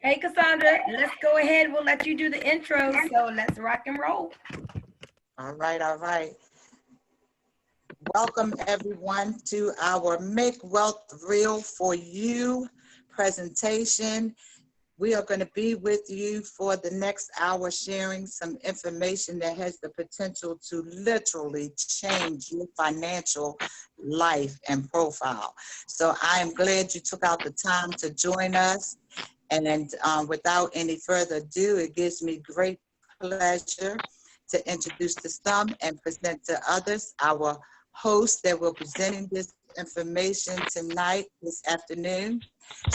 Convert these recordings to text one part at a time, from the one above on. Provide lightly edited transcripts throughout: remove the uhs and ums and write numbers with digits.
Hey, Cassandra, let's go ahead. We'll let you do the intro. So let's rock and roll. All right, all right. Welcome everyone to our Make Wealth Real for You presentation. We are going to be with you for the next hour sharing some information that has the potential to literally change your financial life and profile. So I am glad you took out the time to join us. And without any further ado, it gives me great pleasure to introduce to some and present to others our host that will be presenting this information tonight, this afternoon.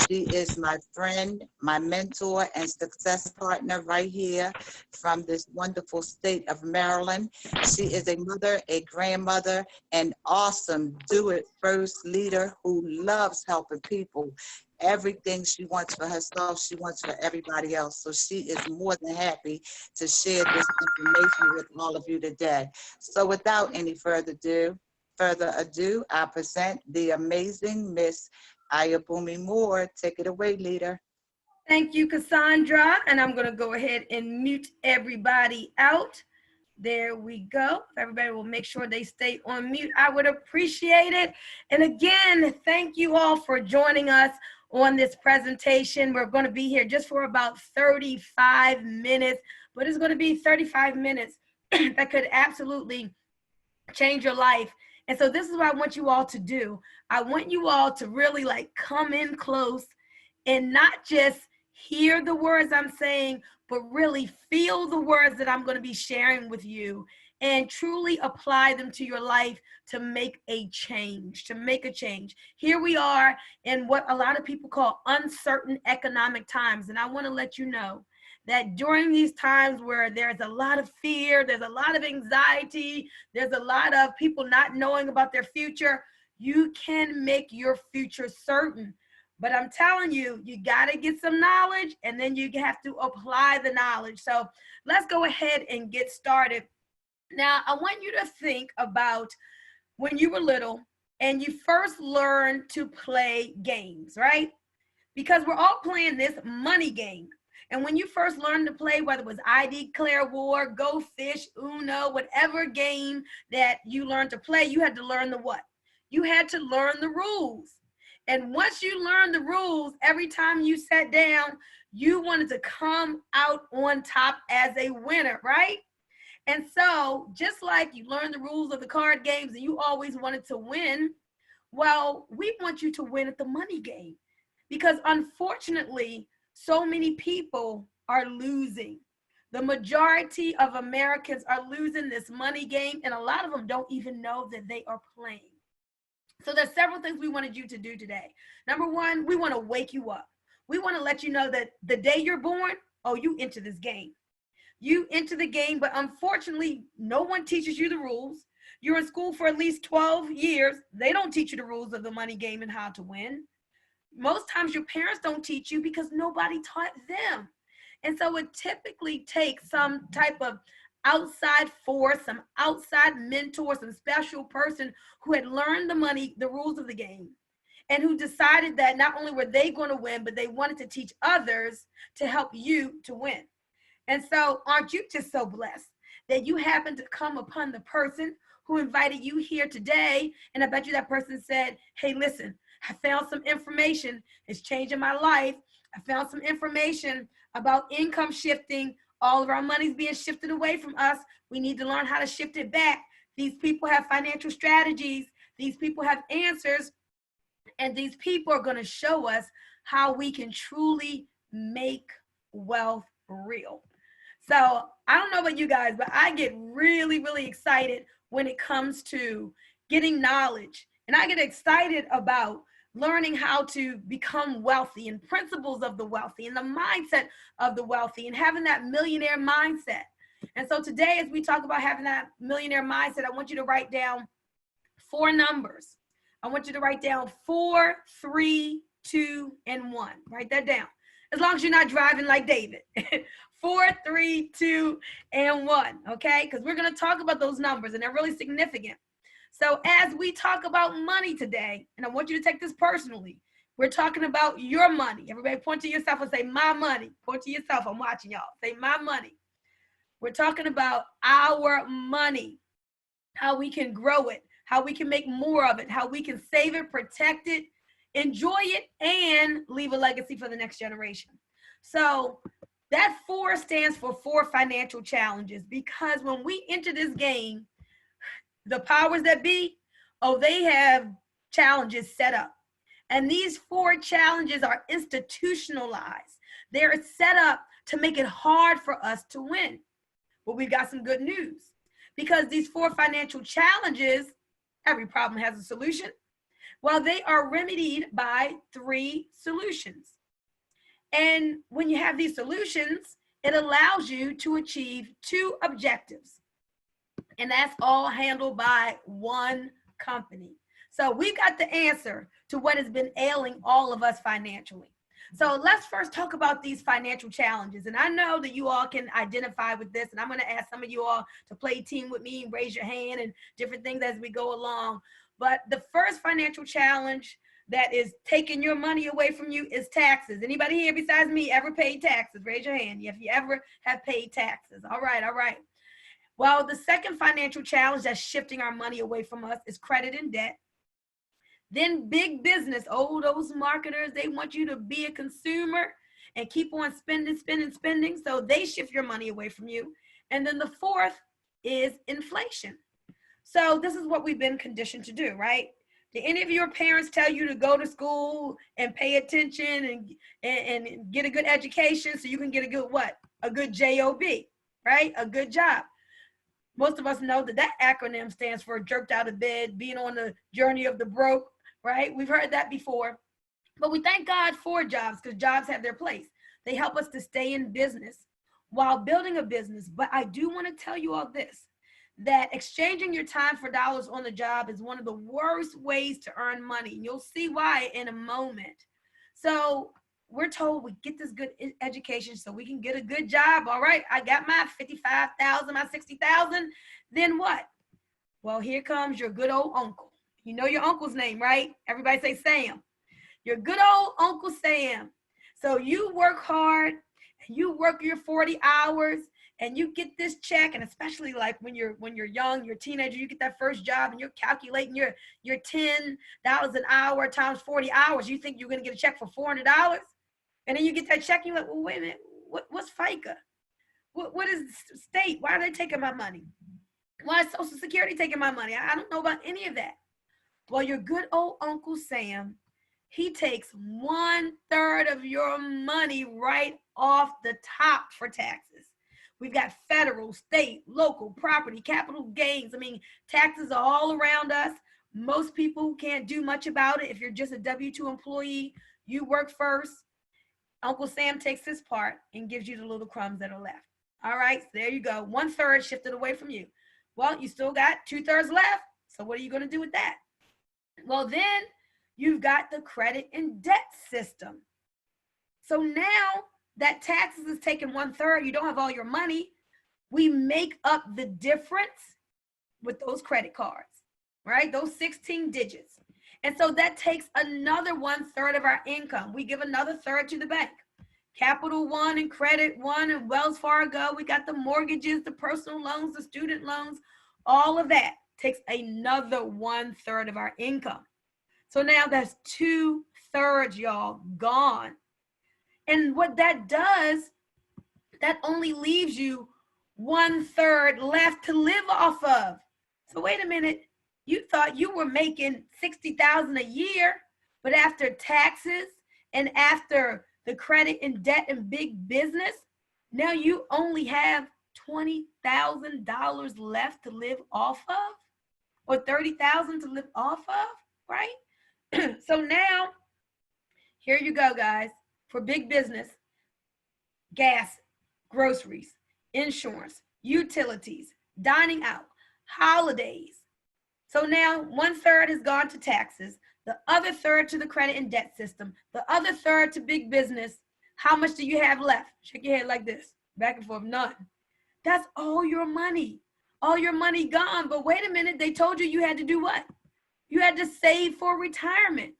She is my friend, my mentor, and success partner right here from this wonderful state of Maryland. She is a mother, a grandmother, an awesome do-it-first leader who loves helping people. Everything she wants for herself, she wants for everybody else. So she is more than happy to share this information with all of you today. So without any further ado, I present the amazing Miss Bunmi Moore. Take it away, leader. Thank you, Cassandra. And I'm going to go ahead and mute everybody out. There we go. Everybody will make sure they stay on mute. I would appreciate it. And again, thank you all for joining us on this presentation. We're going to be here just for about 35 minutes, but it's going to be 35 minutes that could absolutely change your life. And so this is what I want you all to do. I want you all to really come in close and not just hear the words I'm saying, but really feel the words that I'm going to be sharing with you and truly apply them to your life to make a change, Here we are in what a lot of people call uncertain economic times. And I want to let you know that during these times where there's a lot of fear, there's a lot of anxiety, there's a lot of people not knowing about their future, you can make your future certain. But I'm telling you, you got to get some knowledge and then you have to apply the knowledge. So let's go ahead and get started. Now, I want you to think about when you were little and you first learned to play games, right? Because we're all playing this money game. And when you first learned to play, whether it was I Declare War, Go Fish, Uno, whatever game that you learned to play, you had to learn the what? You had to learn the rules. And once you learned the rules, every time you sat down, you wanted to come out on top as a winner, right? And so just like you learned the rules of the card games and you always wanted to win, well, we want you to win at the money game. Because unfortunately, so many people are losing. The majority of Americans are losing this money game, and a lot of them don't even know that they are playing. So there's several things we wanted you to do today. Number one, we want to wake you up. We want to let you know that the day you're born, oh, you enter this game. You enter the game, but unfortunately, no one teaches you the rules. You're in school for at least 12 years. They don't teach you the rules of the money game and how to win. Most times your parents don't teach you because nobody taught them. And so it typically takes some type of outside force, some outside mentor, some special person who had learned the rules of the game, and who decided that not only were they going to win, but they wanted to teach others to help you to win. And so aren't you just so blessed that you happen to come upon the person who invited you here today? And I bet you that person said, hey, listen, I found some information. It's changing my life. I found some information about income shifting. All of our money's being shifted away from us. We need to learn how to shift it back. These people have financial strategies. These people have answers. And these people are going to show us how we can truly make wealth real. So I don't know about you guys, but I get really, really excited when it comes to getting knowledge. And I get excited about learning how to become wealthy and principles of the wealthy and the mindset of the wealthy and having that millionaire mindset. And so today, as we talk about having that millionaire mindset, I want you to write down 4 numbers. I want you to write down 4, 3, 2, and 1. Write that down. As long as you're not driving like David. 4, 3, 2, and 1. Okay? Because we're going to talk about those numbers, and they're really significant. So as we talk about money today, and I want you to take this personally, We're talking about your money. Everybody point to yourself and say, my money. Point to yourself. I'm watching y'all. Say, my money. We're talking about our money, how we can grow it, how we can make more of it, how we can save it, protect it, enjoy it, and leave a legacy for the next generation. So that 4 stands for 4 financial challenges, because when we enter this game, the powers that be, they have challenges set up. And these 4 challenges are institutionalized. They're set up to make it hard for us to win. But we've got some good news, because these 4 financial challenges, every problem has a solution. Well, they are remedied by 3 solutions. And when you have these solutions, it allows you to achieve 2 objectives. And that's all handled by one company. So we've got the answer to what has been ailing all of us financially. So let's first talk about these financial challenges. And I know that you all can identify with this, and I'm going to ask some of you all to play team with me, raise your hand and different things as we go along. But the first financial challenge that is taking your money away from you is taxes. Anybody here besides me ever paid taxes? Raise your hand if you ever have paid taxes. All right, all right. Well, the second financial challenge that's shifting our money away from us is credit and debt. Then big business, those marketers, they want you to be a consumer and keep on spending, spending, spending. So they shift your money away from you. And then the fourth is inflation. So this is what we've been conditioned to do, right? Did any of your parents tell you to go to school and pay attention and get a good education so you can get a good what? A good job, right? A good job. Most of us know that that acronym stands for jerked out of bed, being on the journey of the broke, right? We've heard that before. But we thank God for jobs, because jobs have their place. They help us to stay in business while building a business. But I do want to tell you all this, that exchanging your time for dollars on the job is one of the worst ways to earn money. You'll see why in a moment. So we're told we get this good education so we can get a good job. All right, I got my 55,000, my 60,000. Then what? Well, here comes your good old uncle. You know your uncle's name, right? Everybody say Sam. Your good old Uncle Sam. So you work hard, and you work your 40 hours, and you get this check. And especially like when you're young, you're a teenager, you get that first job, and you're calculating your $10 an hour times 40 hours. You think you're going to get a check for $400, and then you get that check, and you're like, well, wait a minute, what's FICA? What is state? Why are they taking my money? Why is Social Security taking my money? I don't know about any of that. Well, your good old Uncle Sam, he takes 1/3 of your money right off the top for taxes. We've got federal, state, local, property, capital gains. I mean, taxes are all around us. Most people can't do much about it. If you're just a W-2 employee, you work first. Uncle Sam takes his part and gives you the little crumbs that are left. All right, so there you go. 1/3 shifted away from you. Well, you still got 2/3 left. So what are you going to do with that? Well, then you've got the credit and debt system. So now that taxes is taking 1/3, you don't have all your money. We make up the difference with those credit cards, right? Those 16 digits. And so that takes another 1/3 of our income. We give another third to the bank. Capital One and Credit One and Wells Fargo. We got the mortgages, the personal loans, the student loans, all of that takes another 1/3 of our income. So now that's 2/3, y'all, gone. And what that does, that only leaves you 1/3 left to live off of. So wait a minute, you thought you were making 60,000 a year, but after taxes and after the credit and debt and big business, now you only have $20,000 left to live off of, or 30,000 to live off of, right? So now, here you go, guys. For big business, gas, groceries, insurance, utilities, dining out, holidays. So now 1/3 has gone to taxes, the other third to the credit and debt system, the other third to big business. How much do you have left? Shake your head like this, back and forth, none. That's all your money gone. But wait a minute, they told you you had to do what? You had to save for retirement.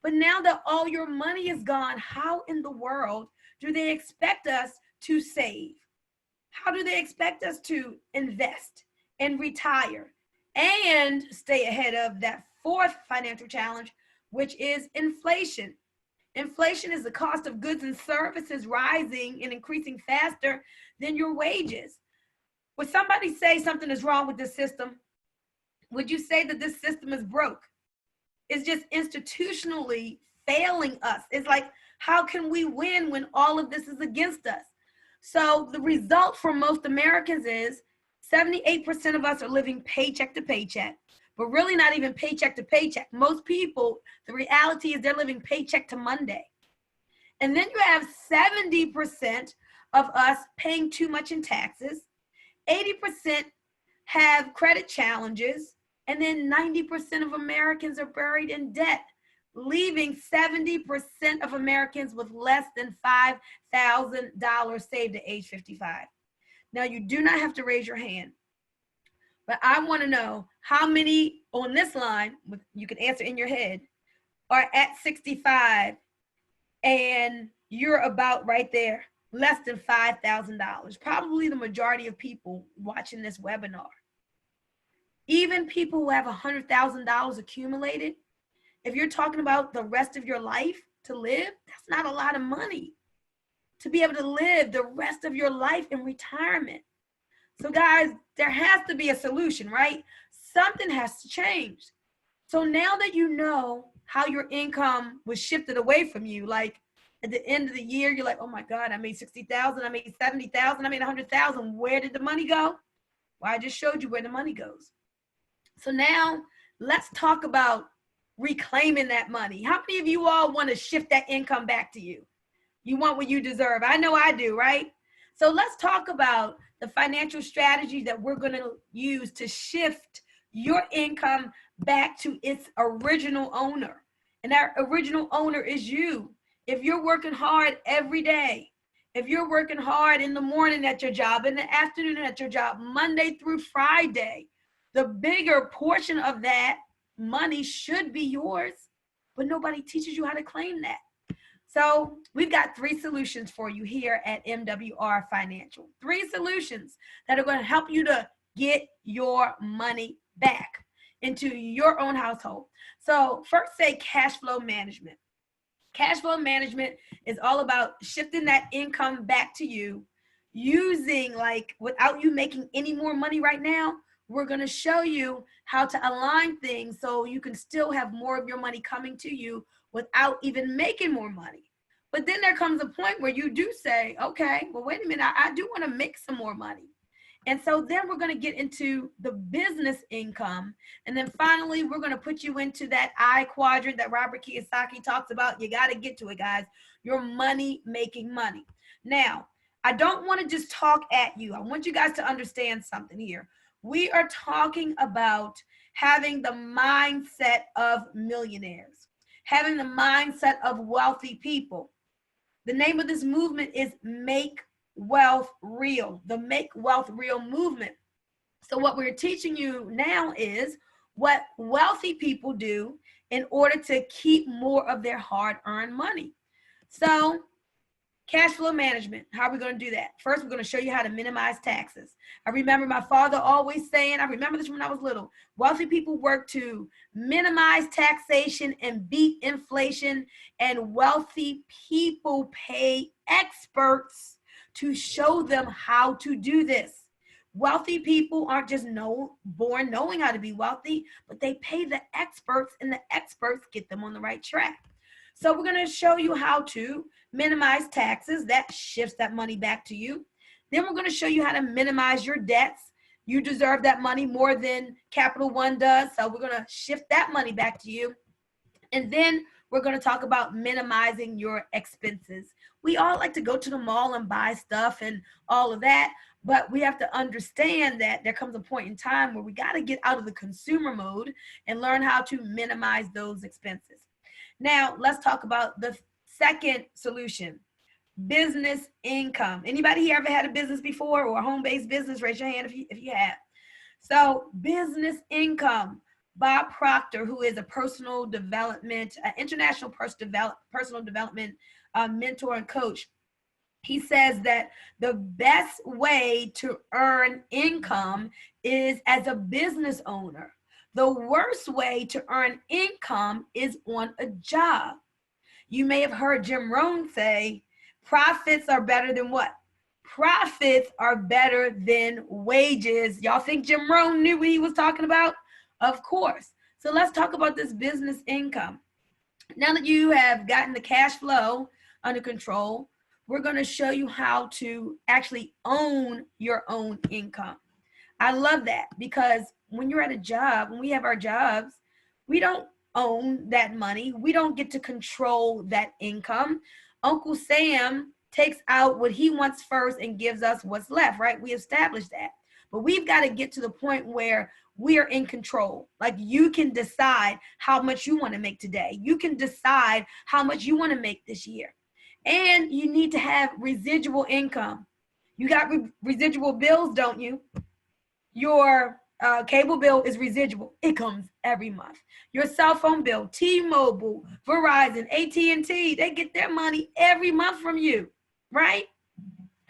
But now that all your money is gone, how in the world do they expect us to save? How do they expect us to invest and retire and stay ahead of that fourth financial challenge, which is inflation? Inflation is the cost of goods and services rising and increasing faster than your wages. Would somebody say something is wrong with this system? Would you say that this system is broke? It's just institutionally failing us. It's like, how can we win when all of this is against us? So the result for most Americans is 78% of us are living paycheck to paycheck, but really not even paycheck to paycheck. Most people, the reality is they're living paycheck to Monday. And then you have 70% of us paying too much in taxes, 80% have credit challenges, and then 90% of Americans are buried in debt, leaving 70% of Americans with less than $5,000 saved at age 55. Now, you do not have to raise your hand, but I want to know how many on this line, you can answer in your head, are at 65 and you're about right there, less than $5,000. Probably the majority of people watching this webinar. Even people who have $100,000 accumulated, if you're talking about the rest of your life to live, that's not a lot of money to be able to live the rest of your life in retirement. So guys, there has to be a solution, right? Something has to change. So now that you know how your income was shifted away from you, like at the end of the year, you're like, oh my God, I made 60,000, I made 70,000, I made 100,000. Where did the money go? Well, I just showed you where the money goes. So now let's talk about reclaiming that money. How many of you all want to shift that income back to you? You want what you deserve. I know I do, right? So let's talk about the financial strategies that we're going to use to shift your income back to its original owner. And that original owner is you. If you're working hard every day, if you're working hard in the morning at your job, in the afternoon at your job, Monday through Friday, the bigger portion of that money should be yours, but nobody teaches you how to claim that. So we've got 3 solutions for you here at MWR Financial. 3 solutions that are going to help you to get your money back into your own household. So first, say cash flow management. Cash flow management is all about shifting that income back to you using, like, without you making any more money right now. We're going to show you how to align things so you can still have more of your money coming to you without even making more money. But then there comes a point where you do say, okay, well, wait a minute, I do want to make some more money. And so then we're going to get into the business income. And then finally, we're going to put you into that I quadrant that Robert Kiyosaki talks about. You got to get to it, guys. Your money making money. Now, I don't want to just talk at you. I want you guys to understand something here. We are talking about having the mindset of millionaires, having the mindset of wealthy people. The name of this movement is Make Wealth Real, the Make Wealth Real movement. So what we're teaching you now is what wealthy people do in order to keep more of their hard-earned money. So cash flow management, how are we going to do that? First, we're going to show you how to minimize taxes. I remember my father always saying, I remember this when I was little, wealthy people work to minimize taxation and beat inflation, and wealthy people pay experts to show them how to do this. Wealthy people aren't just born knowing how to be wealthy, but they pay the experts, and the experts get them on the right track. So we're going to show you how to minimize taxes. That shifts that money back to you. Then we're going to show you how to minimize your debts. You deserve that money more than Capital One does. So we're going to shift that money back to you. And then we're going to talk about minimizing your expenses. We all like to go to the mall and buy stuff and all of that, but we have to understand that there comes a point in time where we got to get out of the consumer mode and learn how to minimize those expenses. Now, let's talk about the second solution, business income. Anybody here ever had a business before or a home-based business? Raise your hand if you have. So business income. Bob Proctor, who is a personal development, international personal development mentor and coach, he says that the best way to earn income is as a business owner. The worst way to earn income is on a job. You may have heard Jim Rohn say, profits are better than what? Profits are better than wages. Y'all think Jim Rohn knew what he was talking about? Of course. So let's talk about this business income. Now that you have gotten the cash flow under control, we're going to show you how to actually own your own income. I love that because when you're at a job, when we have our jobs, we don't own that money. We don't get to control that income. Uncle Sam takes out what he wants first and gives us what's left, right? We established that. But we've got to get to the point where we are in control. Like you can decide how much you want to make today. You can decide how much you want to make this year. And you need to have residual income. You got residual bills, don't you? Your cable bill is residual. It comes every month. Your cell phone bill, T-Mobile, Verizon, AT&T, they get their money every month from you, right?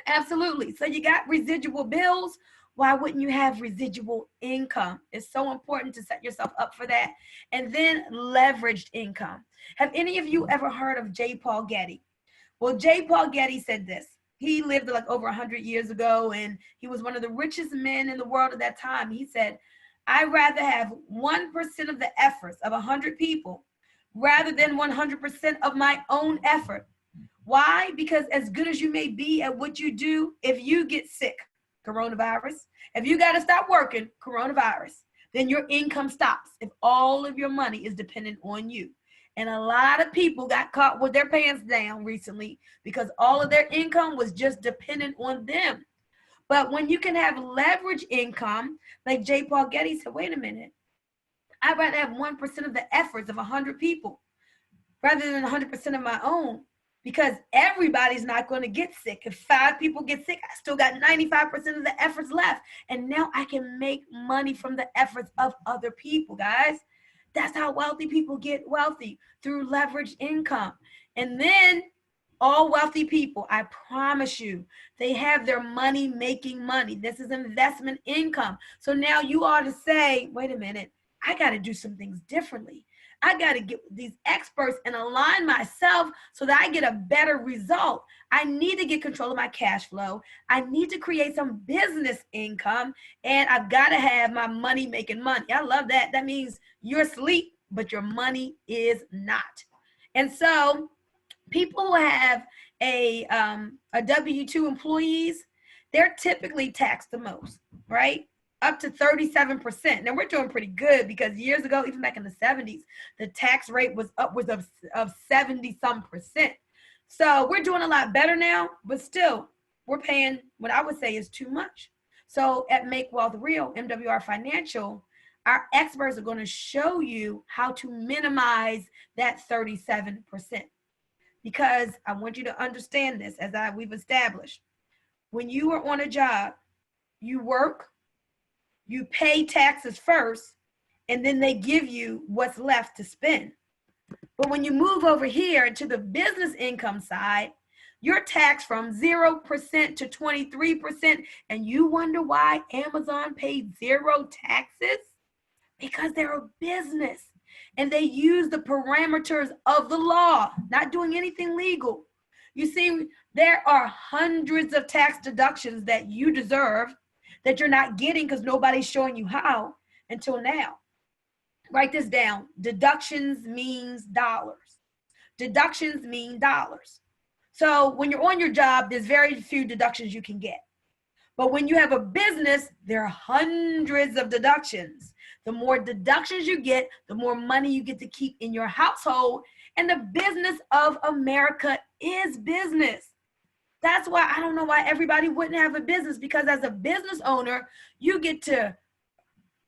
Absolutely. So you got residual bills. Why wouldn't you have residual income? It's so important to set yourself up for that. And then leveraged income. Have any of you ever heard of J. Paul Getty? Well, J. Paul Getty said this. He lived like over 100 years ago, and he was one of the richest men in the world at that time. He said, I'd rather have 1% of the efforts of 100 people rather than 100% of my own effort. Why? Because as good as you may be at what you do, if you get sick, coronavirus, if you got to stop working, coronavirus, then your income stops if all of your money is dependent on you. And a lot of people got caught with their pants down recently because all of their income was just dependent on them. But when you can have leverage income, like J. Paul Getty said, wait a minute, I'd rather have 1% of the efforts of 100 people rather than 100% of my own, because everybody's not going to get sick. If 5 people get sick, I still got 95% of the efforts left. And now I can make money from the efforts of other people, guys. That's how wealthy people get wealthy, through leveraged income. And then all wealthy people, I promise you, they have their money making money. This is investment income. So now you ought to say, wait a minute, I got to do some things differently. I got to get with these experts and align myself so that I get a better result. I need to get control of my cash flow. I need to create some business income, and I've got to have my money making money. I love that. That means you're asleep, but your money is not. And so people who have a W-2 employees, they're typically taxed the most, right? Up to 37%. Now we're doing pretty good because years ago, even back in the 70s, the tax rate was upwards of 70-some%. So we're doing a lot better now, but still we're paying what I would say is too much. So at Make Wealth Real, MWR Financial, our experts are going to show you how to minimize that 37%. Because I want you to understand this, as we've established. When you are on a job, you work, you pay taxes first, and then they give you what's left to spend. But when you move over here to the business income side, you're taxed from 0% to 23%, and you wonder why Amazon paid 0 taxes? Because they're a business, and they use the parameters of the law, not doing anything legal. You see, there are hundreds of tax deductions that you deserve that you're not getting because nobody's showing you how until now. Write this down. Deductions means dollars. Deductions mean dollars. So when you're on your job, there's very few deductions you can get. But when you have a business, there are hundreds of deductions. The more deductions you get, the more money you get to keep in your household. And the business of America is business. That's why I don't know why everybody wouldn't have a business, because as a business owner, you get to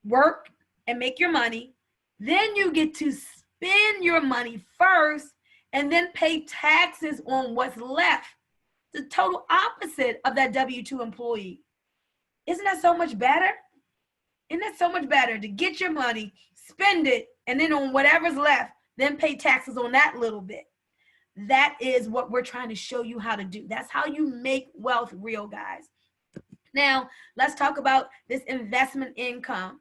work and make your money. Then you get to spend your money first and then pay taxes on what's left. The total opposite of that W-2 employee. Isn't that so much better? Isn't that so much better to get your money, spend it, and then on whatever's left, then pay taxes on that little bit. That is what we're trying to show you how to do. That's how you make wealth real, guys. Now, let's talk about this investment income.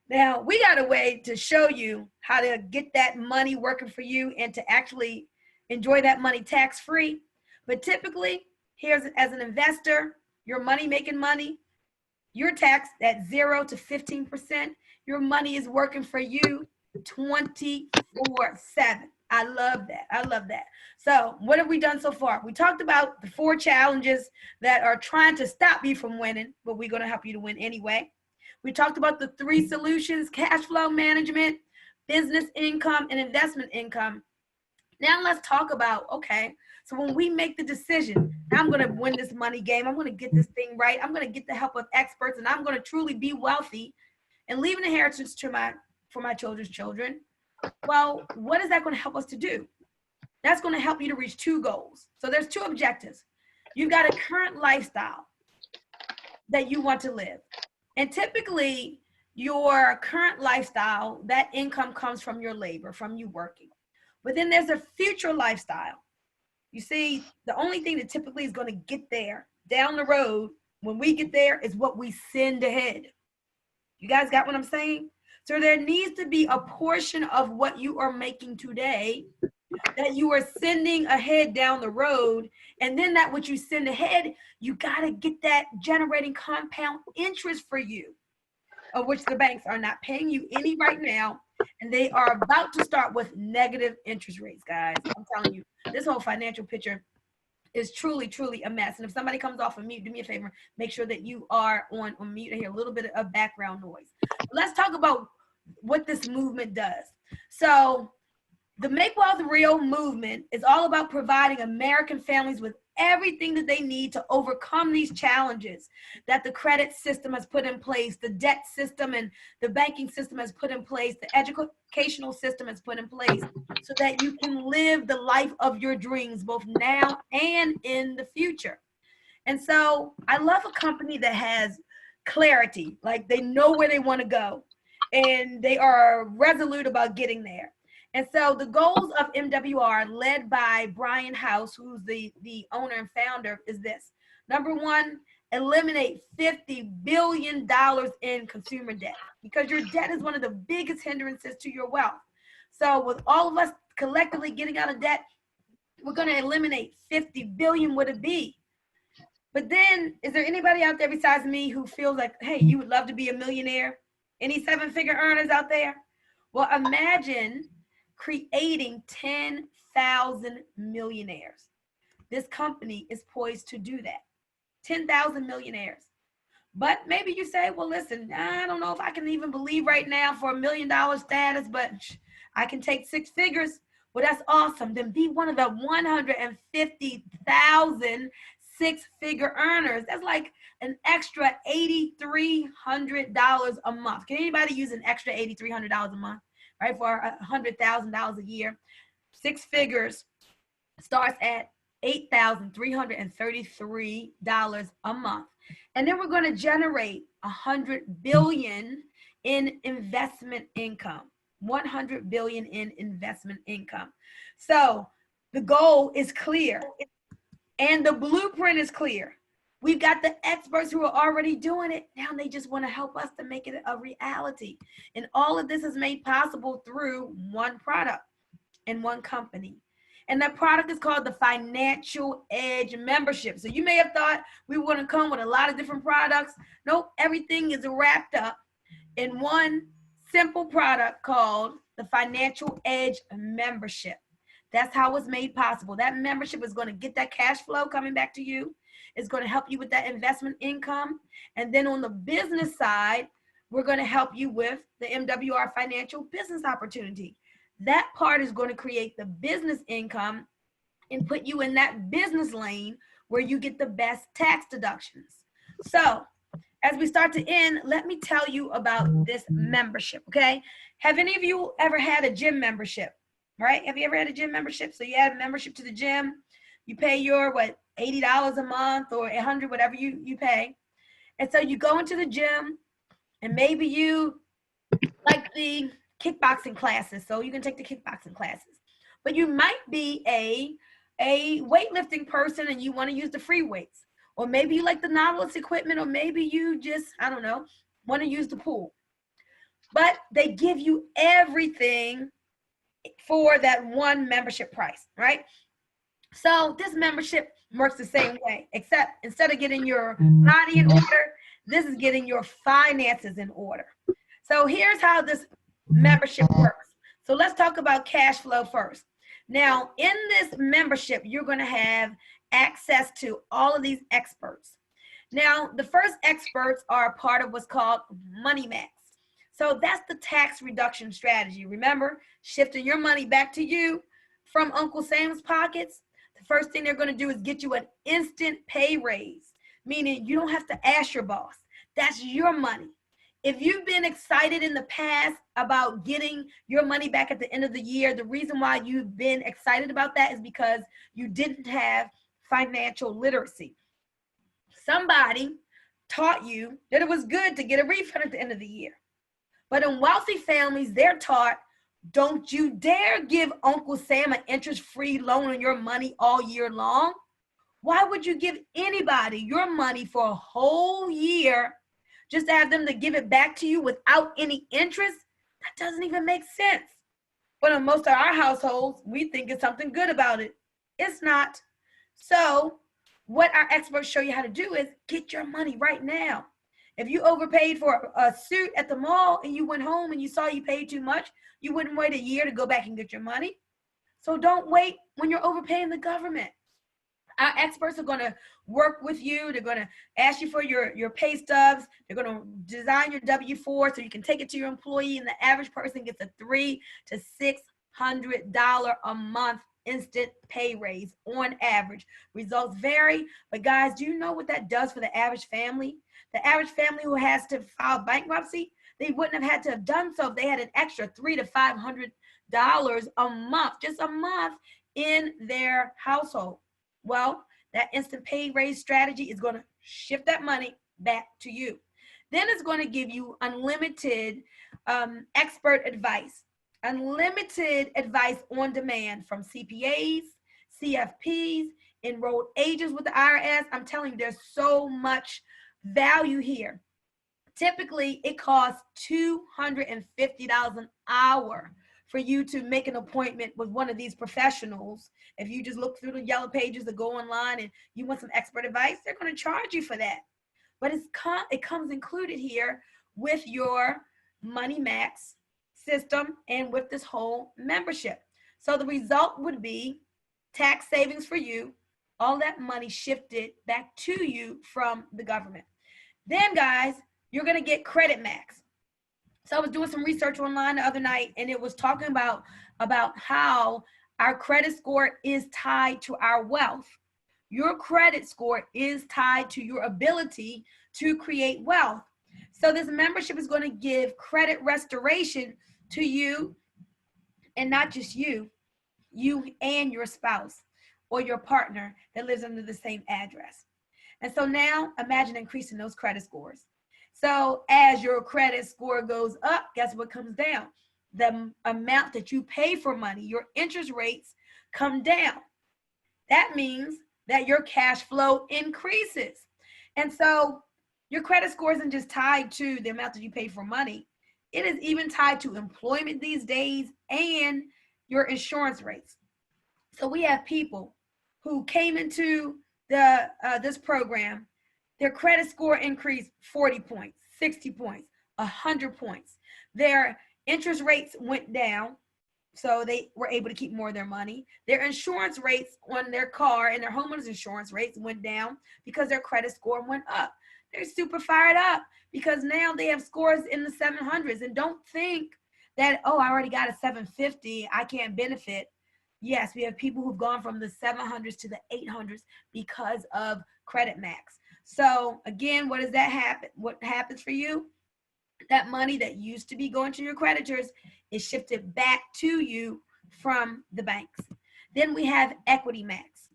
Now, we got a way to show you how to get that money working for you and to actually enjoy that money tax-free. But typically, here's as an investor, your money making money, you're taxed at 0 to 15%. Your money is working for you 24/7. I love that. I love that. So what have we done so far? We talked about the 4 challenges that are trying to stop you from winning, but we're going to help you to win anyway. We talked about the 3 solutions: cash flow management, business income, and investment income. Now let's talk about, okay, so when we make the decision, I'm going to win this money game, I'm going to get this thing right, I'm going to get the help of experts, and I'm going to truly be wealthy and leave an inheritance to for my children's children. Well, what is that going to help us to do? That's going to help you to reach 2 goals. So there's 2 objectives. You've got a current lifestyle that you want to live. And typically, your current lifestyle, that income comes from your labor, from you working. But then there's a future lifestyle. You see, the only thing that typically is going to get there down the road, when we get there, is what we send ahead. You guys got what I'm saying? So there needs to be a portion of what you are making today that you are sending ahead down the road. And then that what you send ahead, you got to get that generating compound interest for you, of which the banks are not paying you any right now. And they are about to start with negative interest rates, guys. I'm telling you, this whole financial picture is truly, truly a mess. And if somebody comes off of mute, do me a favor, make sure that you are on mute. I hear a little bit of background noise. Let's talk about what this movement does. So the Make Wealth Real movement is all about providing American families with everything that they need to overcome these challenges that the credit system has put in place, the debt system and the banking system has put in place, the educational system has put in place, so that you can live the life of your dreams, both now and in the future. And so I love a company that has clarity, like they know where they want to go and they are resolute about getting there. And so the goals of MWR, led by Brian House, who's the owner and founder, is this. Number 1, eliminate $50 billion in consumer debt, because your debt is one of the biggest hindrances to your wealth. So with all of us collectively getting out of debt, we're going to eliminate 50 billion would it be. But then, is there anybody out there besides me who feels like, hey, you would love to be a millionaire? Any 7-figure earners out there? Well, imagine creating 10,000 millionaires. This company is poised to do that. 10,000 millionaires. But maybe you say, well, listen, I don't know if I can even believe right now for $1 million status, but I can take 6 figures. Well, that's awesome. Then be one of the 150,000 6-figure earners. That's like an extra $8,300 a month. Can anybody use an extra $8,300 a month, right? For $100,000 a year. 6 figures starts at $8,333 a month. And then we're going to generate 100 billion in investment income. 100 billion in investment income. So the goal is clear and the blueprint is clear. We've got the experts who are already doing it. Now they just want to help us to make it a reality. And all of this is made possible through one product and one company. And that product is called the Financial Edge Membership. So you may have thought we were going to come with a lot of different products. Nope, everything is wrapped up in one simple product called the Financial Edge Membership. That's how it's made possible. That membership is going to get that cash flow coming back to you. It's going to help you with that investment income. And then on the business side, we're going to help you with the MWR Financial Business Opportunity. That part is going to create the business income and put you in that business lane where you get the best tax deductions. So as we start to end, let me tell you about this membership, okay? Have any of you ever had a gym membership, right? Have you ever had a gym membership? So you had a membership to the gym. You pay your, $80 a month or $100, whatever you pay. And so you go into the gym and maybe you like the kickboxing classes, so you can take the kickboxing classes. But you might be a weightlifting person and you want to use the free weights. Or maybe you like the Nautilus equipment, or maybe you just, I don't know, want to use the pool. But they give you everything for that one membership price, right? So this membership works the same way, except instead of getting your body in order, this is getting your finances in order. So here's how this membership works. So let's talk about cash flow first. Now, in this membership, you're going to have access to all of these experts. Now, the first experts are a part of what's called Money Max. So that's the tax reduction strategy. Remember, shifting your money back to you from Uncle Sam's pockets. The first thing they're going to do is get you an instant pay raise, meaning you don't have to ask your boss. That's your money. If you've been excited in the past about getting your money back at the end of the year, the reason why you've been excited about that is because you didn't have financial literacy. Somebody taught you that it was good to get a refund at the end of the year. But in wealthy families, they're taught, don't you dare give Uncle Sam an interest-free loan on your money all year long. Why would you give anybody your money for a whole year just to have them to give it back to you without any interest? That doesn't even make sense. But in most of our households, we think it's something good about it. It's not. So what our experts show you how to do is get your money right now. If you overpaid for a suit at the mall and you went home and you saw you paid too much, you wouldn't wait a year to go back and get your money. So don't wait when you're overpaying the government. Our experts are going to work with you. They're going to ask you for your pay stubs. They're going to design your W-4 so you can take it to your employee, and the average person gets a $300 to $600 a month instant pay raise on average. Results vary, but guys, do you know what that does for the average family? The average family who has to file bankruptcy, they wouldn't have had to have done so if they had an extra $300 to $500 a month, just a month in their household. Well, that instant pay raise strategy is going to shift that money back to you. Then it's going to give you unlimited expert advice, unlimited advice on demand from CPAs, CFPs, enrolled agents with the IRS. I'm telling you, there's so much value here. Typically, it costs $250 an hour for you to make an appointment with one of these professionals. If you just look through the yellow pages or go online and you want some expert advice, they're going to charge you for that. But it comes included here with your Money Max system and with this whole membership. So the result would be tax savings for you, all that money shifted back to you from the government. Then, guys, you're going to get Credit Max. So I was doing some research online the other night, and it was talking about how our credit score is tied to our wealth. Your credit score is tied to your ability to create wealth. So this membership is going to give credit restoration to you, and not just you and your spouse or your partner that lives under the same address. And so now imagine increasing those credit scores. So as your credit score goes up, guess what comes down? The amount that you pay for money, your interest rates come down. That means that your cash flow increases. And so your credit score isn't just tied to the amount that you pay for money. It is even tied to employment these days and your insurance rates. So we have people who came into this program, their credit score increased 40 points, 60 points, 100 points. Their interest rates went down, so they were able to keep more of their money. Their insurance rates on their car and their homeowners insurance rates went down because their credit score went up. They're super fired up because now they have scores in the 700s. And don't think that, oh, I already got a 750, I can't benefit. Yes, we have people who've gone from the 700s to the 800s because of Credit Max. So again, what does that happen? What happens for you? That money that used to be going to your creditors is shifted back to you from the banks. Then we have Equity Max.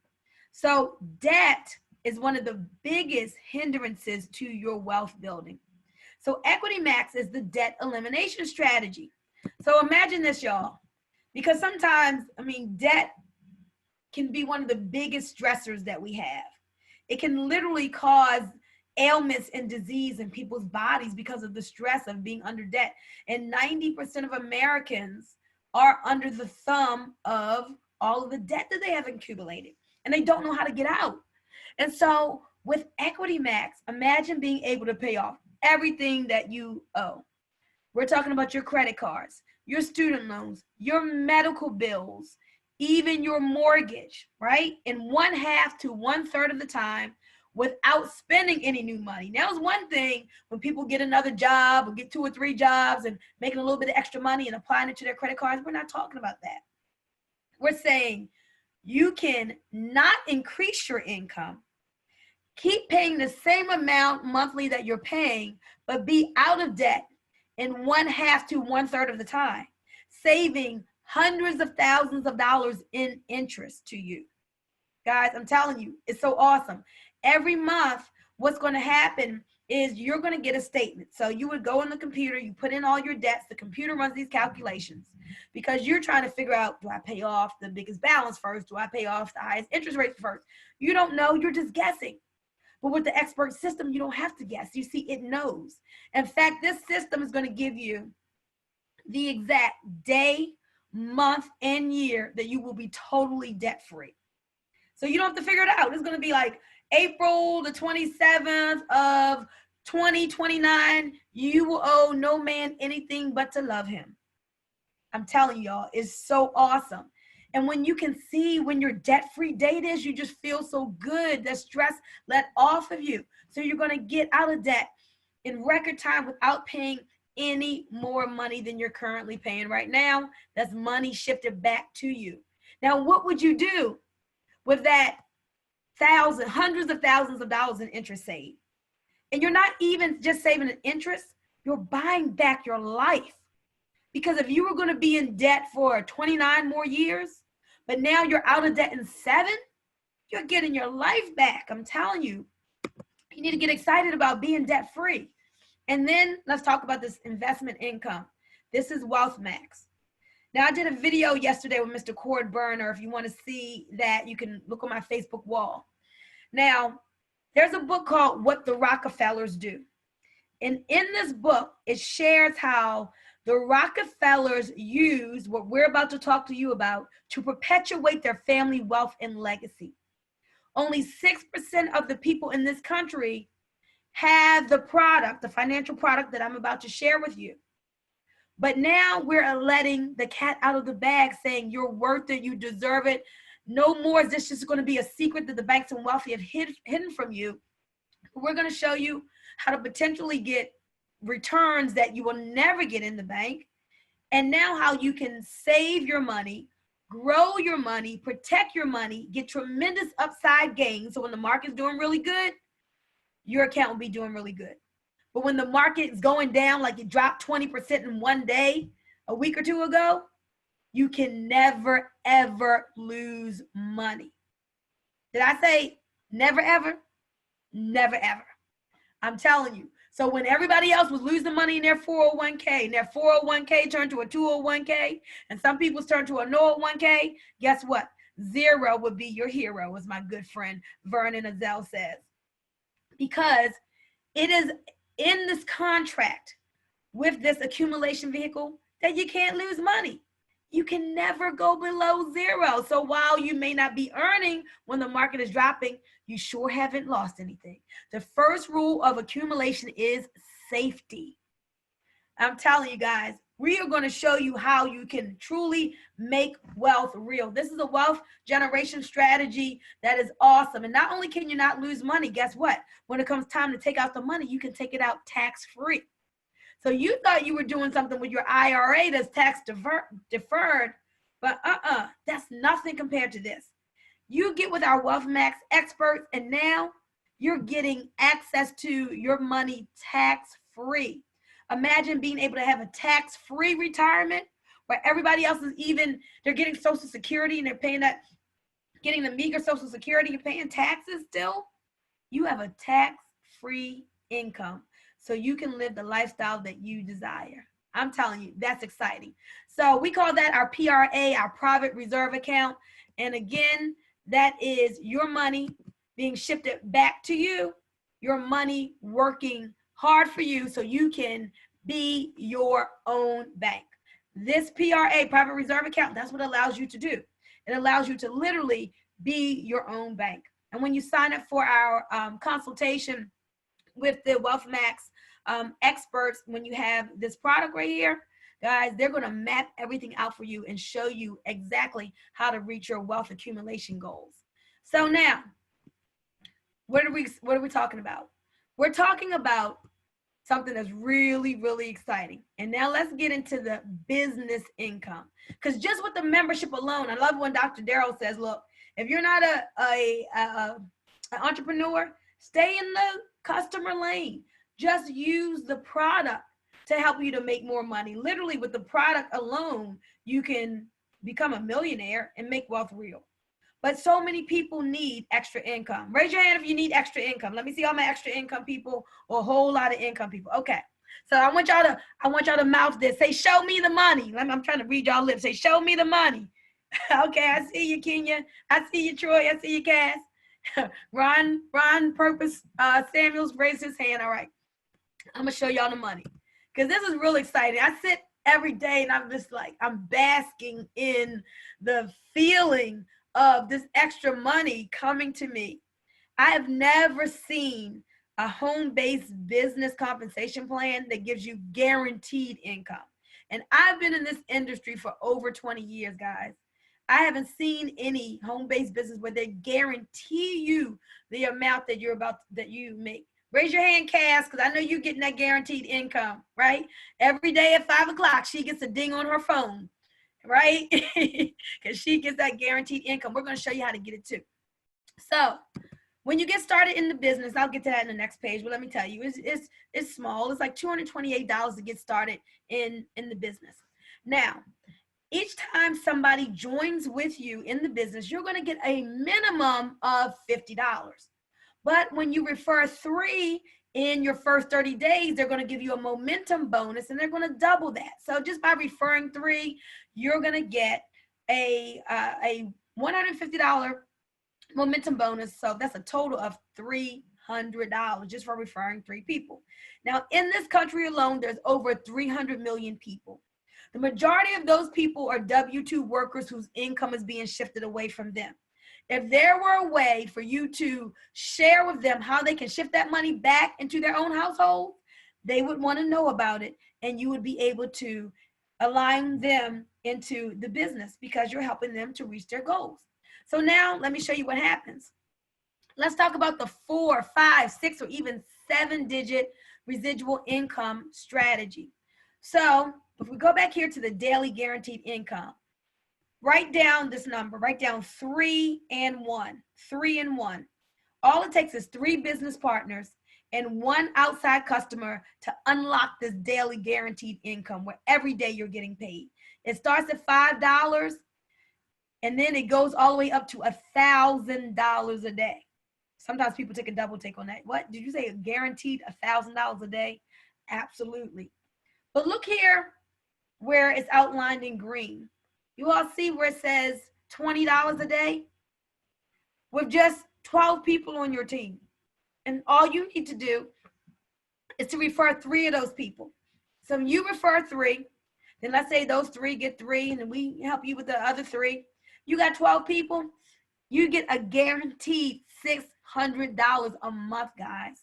So debt is one of the biggest hindrances to your wealth building. So Equity Max is the debt elimination strategy. So imagine this, y'all, because sometimes, debt can be one of the biggest stressors that we have. It can literally cause ailments and disease in people's bodies because of the stress of being under debt. And 90% of Americans are under the thumb of all of the debt that they have accumulated, and they don't know how to get out. And so with Equity Max, imagine being able to pay off everything that you owe. We're talking about your credit cards, your student loans, your medical bills, even your mortgage, right? In 1/2 to 1/3 of the time without spending any new money. Now, it's one thing when people get another job or get 2 or 3 jobs and making a little bit of extra money and applying it to their credit cards. We're not talking about that. We're saying you can not increase your income, keep paying the same amount monthly that you're paying, but be out of debt in 1/2 to 1/3 of the time, saving hundreds of thousands of dollars in interest to you. Guys, I'm telling you, it's so awesome. Every month, what's going to happen is you're going to get a statement. So you would go on the computer, you put in all your debts, the computer runs these calculations because you're trying to figure out, do I pay off the biggest balance first? Do I pay off the highest interest rate first? You don't know, you're just guessing. But with the expert system, you don't have to guess. You see, it knows. In fact, this system is going to give you the exact day, month, and year that you will be totally debt-free. So you don't have to figure it out. It's going to be like April the 27th of 2029. You will owe no man anything but to love him. I'm telling y'all, it's so awesome. And when you can see when your debt-free date is, you just feel so good. The stress let off of you. So you're going to get out of debt in record time without paying any more money than you're currently paying right now. That's money shifted back to you. Now, what would you do with that hundreds of thousands of dollars in interest saved? And you're not even just saving an interest, you're buying back your life. Because if you were going to be in debt for 29 more years, but now you're out of debt in 7, you're getting your life back. I'm telling you, you need to get excited about being debt free. And then let's talk about this investment income. This is Wealth Max. Now, I did a video yesterday with Mr. Cord Burner. If you want to see that, you can look on my Facebook wall. Now, there's a book called What the Rockefellers Do. And in this book, it shares how the Rockefellers used what we're about to talk to you about to perpetuate their family wealth and legacy. Only 6% of the people in this country have the product, the financial product that I'm about to share with you. But now we're letting the cat out of the bag, saying you're worth it, you deserve it. No more is this just going to be a secret that the banks and wealthy have hidden from you. We're going to show you how to potentially get returns that you will never get in the bank, and now how you can save your money, grow your money, protect your money, get tremendous upside gains. So when the market's doing really good, your account will be doing really good. But when the market is going down, like it dropped 20% in one day a week or two ago, you can never, ever lose money. Did I say never, ever? Never, ever. I'm telling you. So when everybody else was losing money in their 401k, and their 401k turned to a 201k, and some people's turned to a no 1k, guess what? Zero would be your hero, as my good friend Vernon Azell says. Because it is in this contract with this accumulation vehicle that you can't lose money. You can never go below zero. So while you may not be earning when the market is dropping, you sure haven't lost anything. The first rule of accumulation is safety. I'm telling you guys, we are going to show you how you can truly make wealth real. This is a wealth generation strategy that is awesome. And not only can you not lose money, guess what? When it comes time to take out the money, you can take it out tax-free. So you thought you were doing something with your IRA that's tax deferred, but that's nothing compared to this. You get with our Wealth Max experts, and now you're getting access to your money tax-free. Imagine being able to have a tax-free retirement where everybody else is they're getting Social Security and they're paying that, getting the meager Social Security, you're paying taxes still. You have a tax-free income, so you can live the lifestyle that you desire. I'm telling you, that's exciting. So we call that our PRA, our private reserve account. And again, that is your money being shifted back to you, your money working hard for you so you can be your own bank. This PRA, private reserve account, that's what it allows you to do. It allows you to literally be your own bank. And when you sign up for our consultation with the Wealth Max experts, when you have this product right here, guys, they're going to map everything out for you and show you exactly how to reach your wealth accumulation goals. So now, what are we talking about? We're talking about something that's really, really exciting. And now let's get into the business income. Because just with the membership alone, I love when Dr. Darrell says, look, if you're not an entrepreneur, stay in the customer lane. Just use the product to help you to make more money. Literally, with the product alone, you can become a millionaire and make wealth real. But so many people need extra income. Raise your hand if you need extra income. Let me see all my extra income people, or a whole lot of income people. Okay. So I want y'all to mouth this. Say, show me the money. I'm trying to read y'all lips. Say, show me the money. Okay, I see you, Kenya. I see you, Troy. I see you, Cass. Ron Purpose Samuels raised his hand. All right. I'm gonna show y'all the money, because this is real exciting. I sit every day and I'm just like, I'm basking in the feeling of this extra money coming to me. I have never seen a home-based business compensation plan that gives you guaranteed income. And I've been in this industry for over 20 years, guys. I haven't seen any home-based business where they guarantee you the amount that you make. Raise your hand, Cass, because I know you're getting that guaranteed income, right? Every day at 5 o'clock, she gets a ding on her phone, right? Because she gets that guaranteed income. We're going to show you how to get it too. So when you get started in the business, I'll get to that in the next page, but let me tell you, it's small. It's like $228 to get started in the business. Now, each time somebody joins with you in the business, you're going to get a minimum of $50. But when you refer 3 in your first 30 days, they're going to give you a momentum bonus, and they're going to double that. So just by referring 3, you're going to get a $150 momentum bonus. So that's a total of $300 just for referring 3 people. Now, in this country alone, there's over 300 million people. The majority of those people are W-2 workers whose income is being shifted away from them. If there were a way for you to share with them how they can shift that money back into their own household, they would want to know about it, and you would be able to align them into the business because you're helping them to reach their goals. So now let me show you what happens. Let's talk about the 4, 5, 6, or even 7-digit residual income strategy. So if we go back here to the daily guaranteed income, write down this number, write down 3 and 1, 3 and 1. All it takes is 3 business partners and 1 outside customer to unlock this daily guaranteed income where every day you're getting paid. It starts at $5 and then it goes all the way up to $1,000 a day. Sometimes people take a double take on that. What did you say? Guaranteed $1,000 a day? Absolutely. But look here where it's outlined in green. You all see where it says $20 a day with just 12 people on your team. And all you need to do is to refer 3 of those people. So you refer 3, then let's say those 3 get 3, and then we help you with the other 3. You got 12 people, you get a guaranteed $600 a month, guys.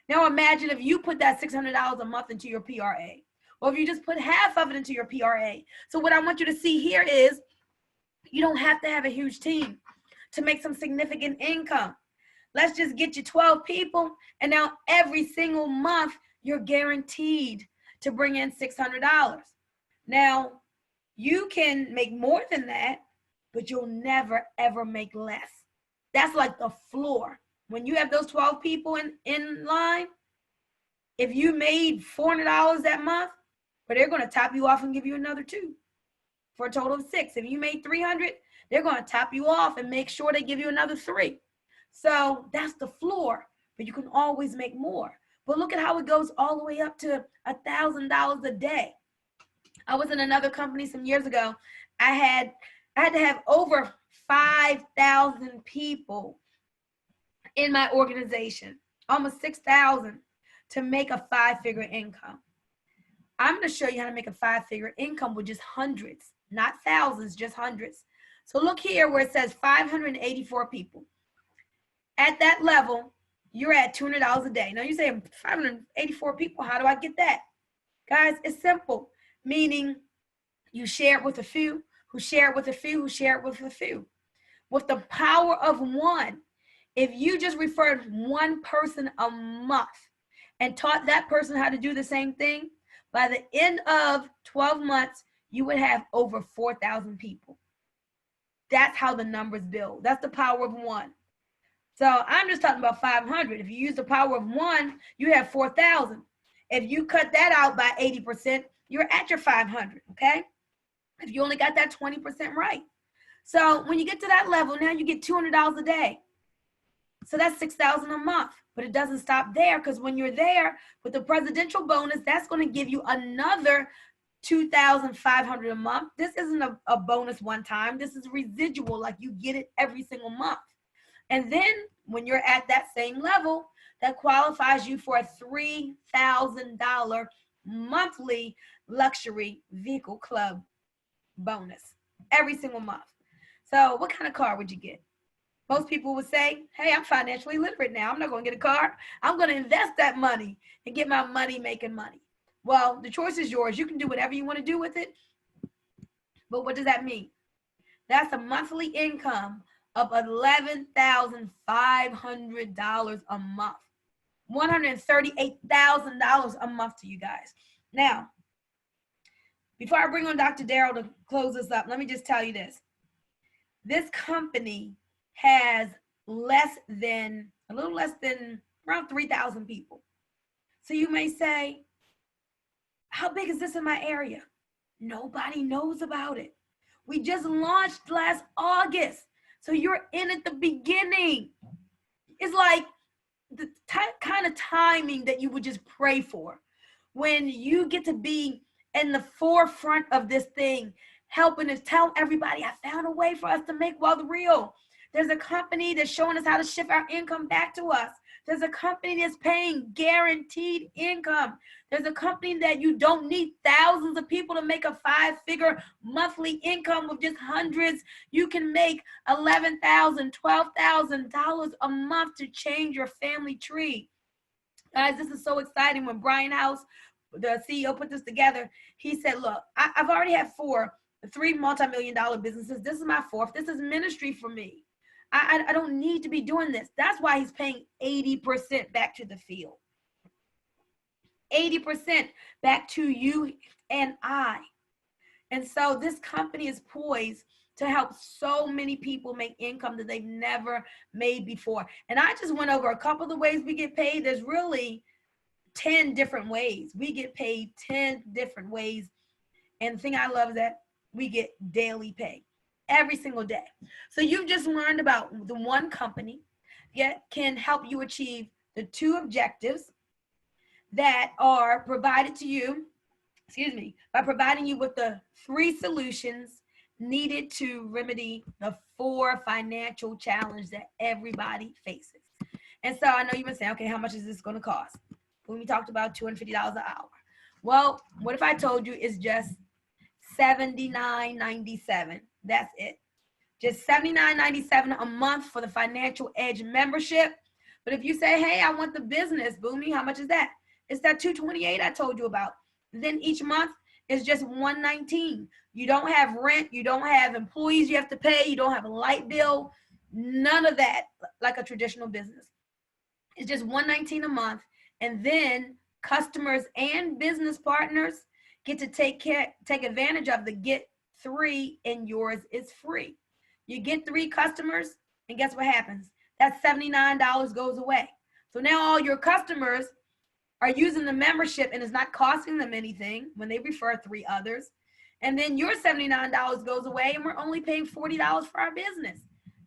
Now imagine if you put that $600 a month into your PRA, or if you just put half of it into your PRA. So what I want you to see here is you don't have to have a huge team to make some significant income. Let's just get you 12 people, and now every single month you're guaranteed to bring in $600. Now, you can make more than that, but you'll never, ever make less. That's like the floor. When you have those 12 people in line, if you made $400 that month, but they're going to top you off and give you another 2 for a total of 6. If you made $300, they're going to top you off and make sure they give you another 3. So that's the floor, but you can always make more. But look at how it goes all the way up to $1,000 a day. I was in another company some years ago. I had to have over 5,000 people in my organization, almost 6,000, to make a 5-figure income. I'm going to show you how to make a 5-figure income with just hundreds, not thousands, just hundreds. So look here where it says 584 people. At that level, you're at $200 a day. Now you say 584 people, how do I get that? Guys, it's simple, meaning you share it with a few, who share it with a few, who share it with a few. With the power of one, if you just referred one person a month and taught that person how to do the same thing, by the end of 12 months, you would have over 4,000 people. That's how the numbers build. That's the power of one. So I'm just talking about 500. If you use the power of one, you have 4,000. If you cut that out by 80%, you're at your 500, okay? If you only got that 20% right. So when you get to that level, now you get $200 a day. So that's 6,000 a month. But it doesn't stop there, because when you're there with the presidential bonus, that's going to give you another 2,500 a month. This isn't a bonus one time. This is residual, like you get it every single month. And then when you're at that same level, that qualifies you for a $3,000 monthly luxury vehicle club bonus every single month. So what kind of car would you get? Most people would say, hey, I'm financially literate now. I'm not going to get a car. I'm going to invest that money and get my money making money. Well, the choice is yours. You can do whatever you want to do with it. But what does that mean? That's a monthly income of $11,500 a month. $138,000 a month to you guys. Now, before I bring on Dr. Darrell to close this up, let me just tell you this. This company has a little less than around 3,000 people. So you may say, how big is this in my area? Nobody knows about it. We just launched last August. So you're in at the beginning. It's like the kind of timing that you would just pray for. When you get to be in the forefront of this thing, helping us tell everybody, I found a way for us to make wealth real. There's a company that's showing us how to shift our income back to us. There's a company that's paying guaranteed income. There's a company that you don't need thousands of people to make a 5-figure monthly income with just hundreds. You can make $11,000, $12,000 a month to change your family tree. Guys, this is so exciting. When Brian House, the CEO, put this together, he said, look, I've already had 3 multi-million-dollar businesses. This is my 4th. This is ministry for me. I don't need to be doing this. That's why he's paying 80% back to the field. 80% back to you and I. And so this company is poised to help so many people make income that they've never made before. And I just went over a couple of the ways we get paid. There's really 10 different ways. We get paid 10 different ways. And the thing I love is that we get daily pay every single day. So you've just learned about the one company that can help you achieve the 2 objectives that are provided to you, by providing you with the 3 solutions needed to remedy the 4 financial challenges that everybody faces. And so I know you've been saying, okay, how much is this going to cost? When we talked about $250 an hour. Well, what if I told you it's just $79.97? That's it. Just $79.97 a month for the Financial Edge membership. But if you say, hey, I want the business, Bunmi, how much is that? It's that $228 I told you about. Then each month is just $119. You don't have rent. You don't have employees you have to pay. You don't have a light bill. None of that like a traditional business. It's just $119 a month. And then customers and business partners get to take advantage of the get 3 and yours is free. You get 3 customers and guess what happens? That $79 goes away. So now all your customers are using the membership and it's not costing them anything when they refer 3 others. And then your $79 goes away and we're only paying $40 for our business.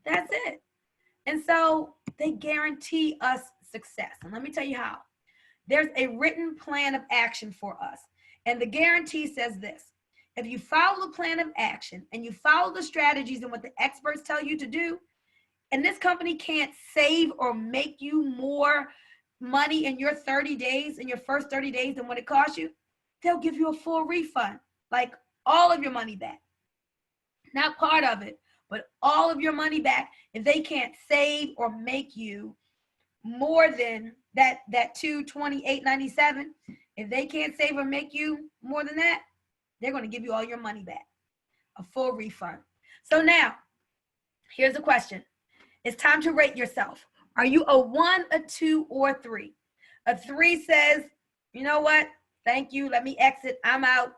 That's it. And so they guarantee us success. And let me tell you how. There's a written plan of action for us. And the guarantee says this: If you follow the plan of action and you follow the strategies and what the experts tell you to do, and this company can't save or make you more money in your 30 days, in your first 30 days than what it costs you, they'll give you a full refund, like all of your money back. Not part of it, but all of your money back if they can't save or make you more than that $228.97. If they can't save or make you more than that, they're going to give you all your money back, a full refund. So now, here's a question. It's time to rate yourself. Are you a 1, a 2, or a 3? A 3 says, you know what? Thank you. Let me exit. I'm out.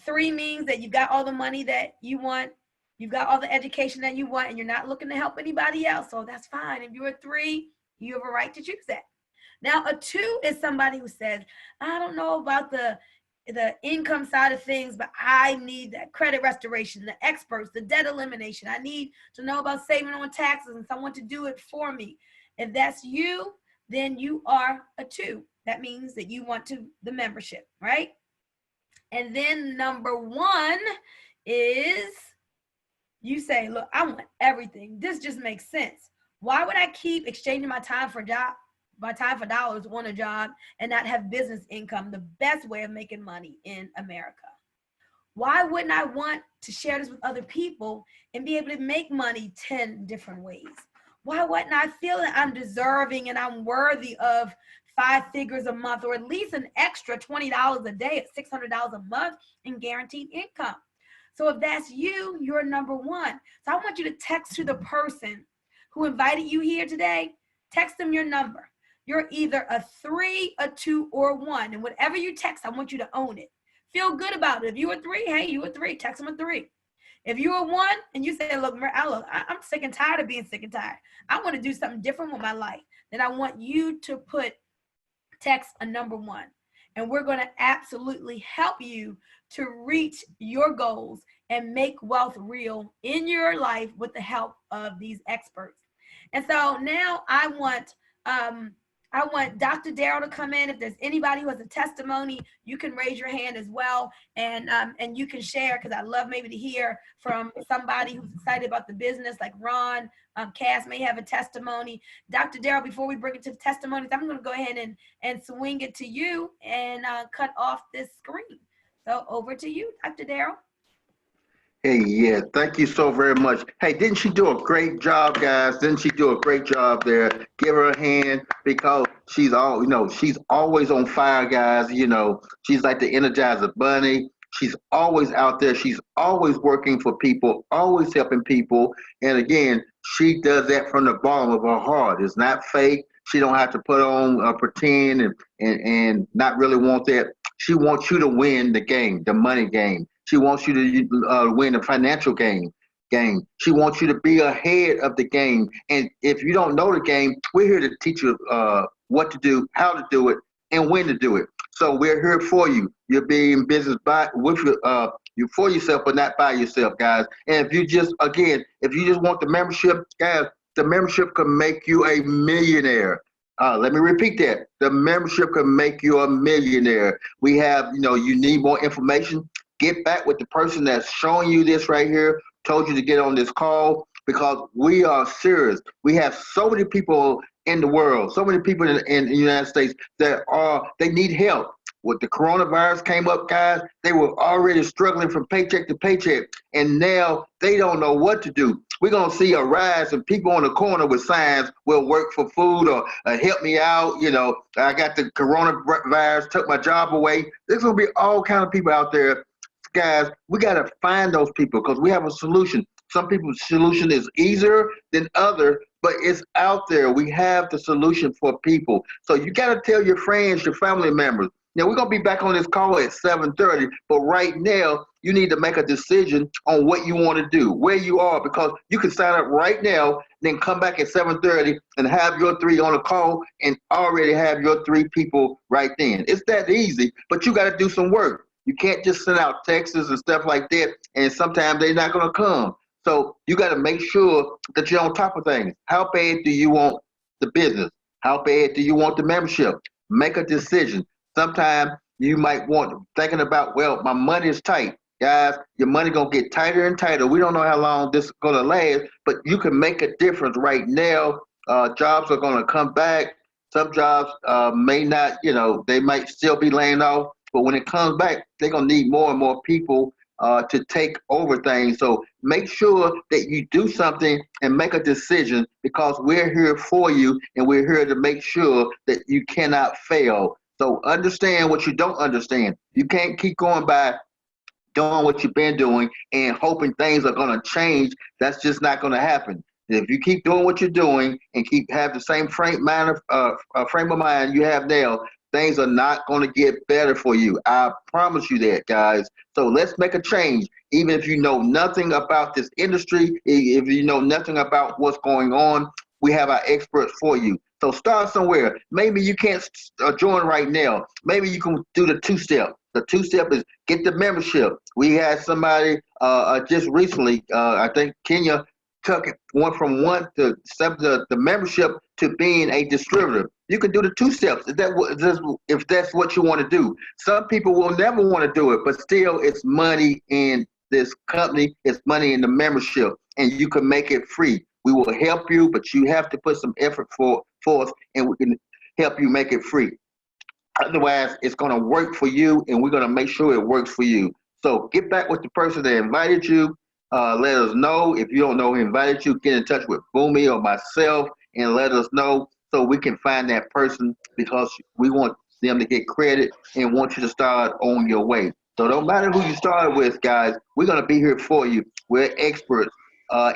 3 means that you got all the money that you want. You've got all the education that you want, and you're not looking to help anybody else. So that's fine. If you're a 3, you have a right to choose that. Now, a 2 is somebody who says, I don't know about the income side of things, but I need that credit restoration, the experts, the debt elimination. I need to know about saving on taxes and someone to do it for me. If that's you, then you are a 2. That means that you want the membership, right? And then number 1 is you say, look, I want everything. This just makes sense. Why would I keep exchanging my time for dollars on a job and not have business income, the best way of making money in America? Why wouldn't I want to share this with other people and be able to make money 10 different ways? Why wouldn't I feel that I'm deserving and I'm worthy of 5 figures a month, or at least an extra $20 a day at $600 a month in guaranteed income? So if that's you, you're number 1. So I want you to text to the person who invited you here today. Text them your number. You're either a 3, a 2, or a 1. And whatever you text, I want you to own it. Feel good about it. If you're a 3, hey, you a 3. Text them a 3. If you're a 1 and you say, look, I'm sick and tired of being sick and tired. I want to do something different with my life. Then I want you to text a number 1. And we're going to absolutely help you to reach your goals and make wealth real in your life with the help of these experts. And so now I want Dr. Darrell to come in. If there's anybody who has a testimony, you can raise your hand as well, and you can share, because I love maybe to hear from somebody who's excited about the business, like Ron. Cass may have a testimony. Dr. Darrell, before we bring it to the testimonies, I'm going to go ahead and swing it to you and cut off this screen. So over to you, Dr. Darrell. Hey, yeah, thank you so very much. Hey, didn't she do a great job, guys? Didn't she do a great job there? Give her a hand, because she's always on fire, guys. She's like the Energizer Bunny. She's always out there. She's always working for people, always helping people. And again, she does that from the bottom of her heart. It's not fake. She don't have to put on pretend and not really want that. She wants you to win the game, the money game. She wants you to win the financial game. She wants you to be ahead of the game. And if you don't know the game, we're here to teach you what to do, how to do it, and when to do it. So we're here for you. You'll be in business you for yourself, but not by yourself, guys. And if you just want the membership, guys, the membership can make you a millionaire. Let me repeat that. The membership can make you a millionaire. We have, you need more information. Get back with the person that's showing you this right here, told you to get on this call, because we are serious. We have so many people in the world, so many people in the United States that they need help. When the coronavirus came up, guys, they were already struggling from paycheck to paycheck, and now they don't know what to do. We're going to see a rise of people on the corner with signs, will work for food, or help me out. I got the coronavirus, took my job away. There's going to be all kind of people out there. Guys, we got to find those people, because we have a solution. Some people's solution is easier than other, but it's out there. We have the solution for people. So you got to tell your friends, your family members. Now, we're going to be back on this call at 7:30, but right now, you need to make a decision on what you want to do, where you are, because you can sign up right now, then come back at 7:30 and have your 3 on a call and already have your 3 people right then. It's that easy, but you got to do some work. You can't just send out texts and stuff like that, and sometimes they're not going to come. So you got to make sure that you're on top of things. How bad do you want the business? How bad do you want the membership? Make a decision. Sometimes you might want thinking about, well, my money is tight. Guys, your money gonna get tighter and tighter. We don't know how long this is gonna last, but you can make a difference right now. Jobs are gonna come back. Some jobs may not, they might still be laying off, but when it comes back, they're gonna need more and more people to take over things. So make sure that you do something and make a decision, because we're here for you and we're here to make sure that you cannot fail. So understand what you don't understand. You can't keep going by doing what you've been doing and hoping things are going to change. That's just not going to happen. If you keep doing what you're doing and keep have the same frame of mind you have now, things are not going to get better for you. I promise you that, guys. So let's make a change. Even if you know nothing about this industry, if you know nothing about what's going on, we have our experts for you. So start somewhere. Maybe you can't join right now. Maybe you can do the two-step. The two-step is get the membership. We had somebody just recently, I think Kenya went from the membership to being a distributor. You can do the two steps if that's what you want to do. Some people will never want to do it, but still it's money in this company, it's money in the membership, and you can make it free. We will help you, but you have to put some effort forth, and we can help you make it free. Otherwise, it's going to work for you, and we're going to make sure it works for you. So get back with the person that invited you. Let us know. If you don't know who invited you, get in touch with Bunmi or myself and let us know so we can find that person, because we want them to get credit and want you to start on your way. So no matter who you started with, guys, we're going to be here for you. We're experts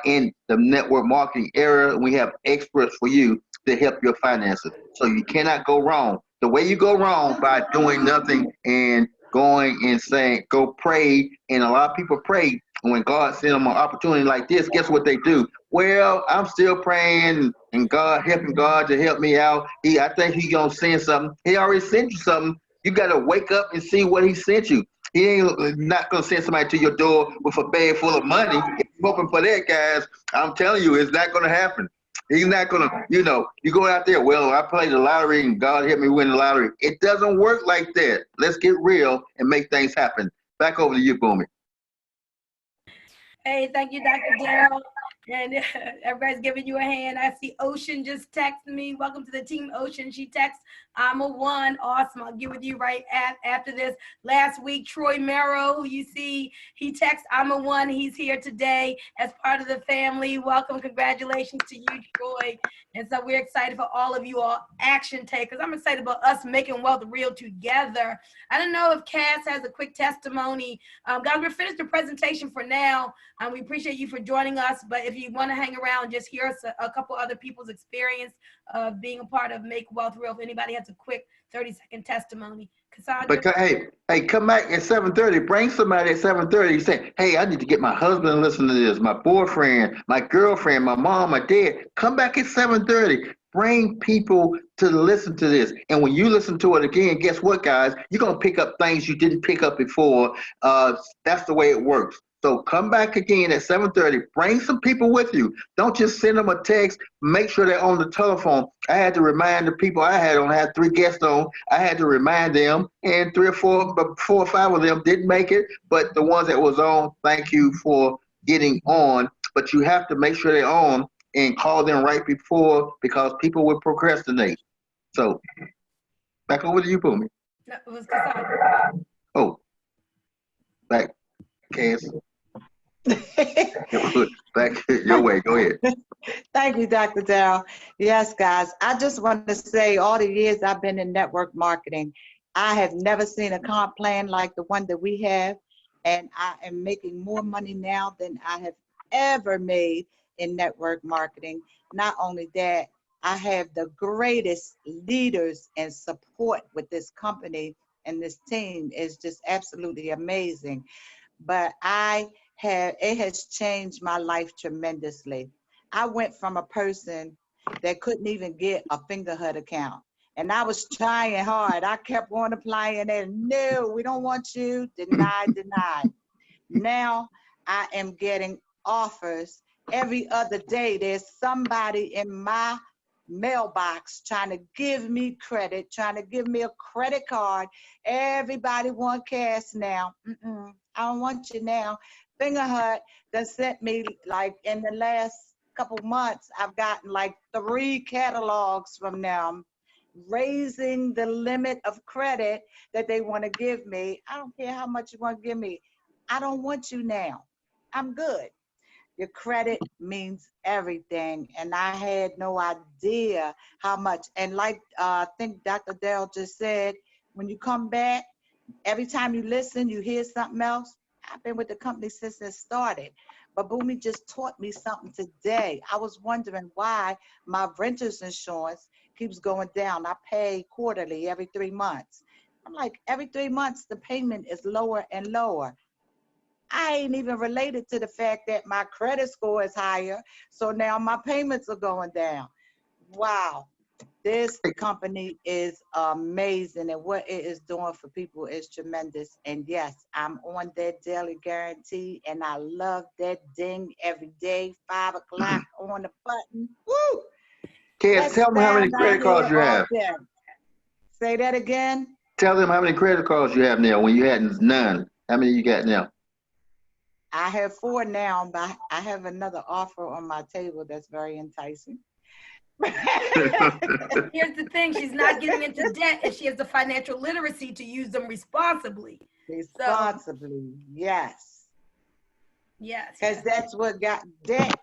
in the network marketing area. We have experts for you to help your finances. So you cannot go wrong. The way you go wrong by doing nothing and going and saying, go pray. And a lot of people pray. When God sends them an opportunity like this, guess what they do? Well, I'm still praying and helping God to help me out. I think He's going to send something. He already sent you something. You got to wake up and see what He sent you. He ain't not going to send somebody to your door with a bag full of money. If you're hoping for that, guys, I'm telling you, it's not going to happen. He's not going to, you go out there, well, I played the lottery and God helped me win the lottery. It doesn't work like that. Let's get real and make things happen. Back over to you, Bunmi. Hey, thank you, Dr. Darrell. And everybody's giving you a hand. I see Ocean just texted me. Welcome to the team, Ocean. She texts, I'm a one. Awesome. I'll get with you right after this. Last week, Troy Merrow, who you see, he texts, I'm a one. He's here today as part of the family. Welcome. Congratulations to you, Troy. And so we're excited for all of you all action takers. I'm excited about us making wealth real together. I don't know if Cass has a quick testimony. Guys, we're going to finish the presentation for now. We appreciate you for joining us. But if you want to hang around, just hear us a couple other people's experience of being a part of Make Wealth Real. If anybody has a quick 30-second testimony. Cassandra? But hey, come back at 7:30. Bring somebody at 7:30. Say, hey, I need to get my husband to listen to this, my boyfriend, my girlfriend, my mom, my dad. Come back at 7:30. Bring people to listen to this. And when you listen to it again, guess what, guys? You're going to pick up things you didn't pick up before. That's the way it works. So come back again at 7:30. Bring some people with you. Don't just send them a text. Make sure they're on the telephone. I had to remind the people I had 3 guests on. I had to remind them, and 4 or 5 of them didn't make it. But the ones that was on, thank you for getting on. But you have to make sure they're on and call them right before, because people will procrastinate. So back over to you, Bunmi. No, it was Cassandra. Oh, back, Cass. Back your way. Go ahead. Thank you, Dr. Darrell. Yes, guys, I just want to say all the years I've been in network marketing, I have never seen a comp plan like the one that we have, and I am making more money now than I have ever made in network marketing. Not only that, I have the greatest leaders and support with this company, and this team is just absolutely amazing. But it has changed my life tremendously. I went from a person that couldn't even get a Fingerhut account. And I was trying hard. I kept on applying and no, we don't want you. Denied. Now I am getting offers every other day. There's somebody in my mailbox trying to give me credit, trying to give me a credit card. Everybody want cash now. I don't want you now. Fingerhut that sent me, like, in the last couple months, I've gotten like 3 catalogs from them, raising the limit of credit that they want to give me. I don't care how much you want to give me. I don't want you now. I'm good. Your credit means everything, and I had no idea how much. And like I think Dr. Dell just said, when you come back, every time you listen, you hear something else. I've been with the company since it started, but Bunmi just taught me something today. I was wondering why my renter's insurance keeps going down. I pay quarterly every 3 months. I'm like, every 3 months, the payment is lower and lower. I ain't even related to the fact that my credit score is higher, so now my payments are going down. Wow, this company is amazing, and what it is doing for people is tremendous. And yes, I'm on that daily guarantee, and I love that ding every day, 5 o'clock on the button. Woo! Kids, tell them how many credit cards you have. Say that again. Tell them how many credit cards you have now when you had none. How many you got now? I have 4 now, but I have another offer on my table that's very enticing. Here's the thing, she's not getting into debt if she has the financial literacy to use them responsibly. Responsibly, yes. Yes. Because that's what got debt,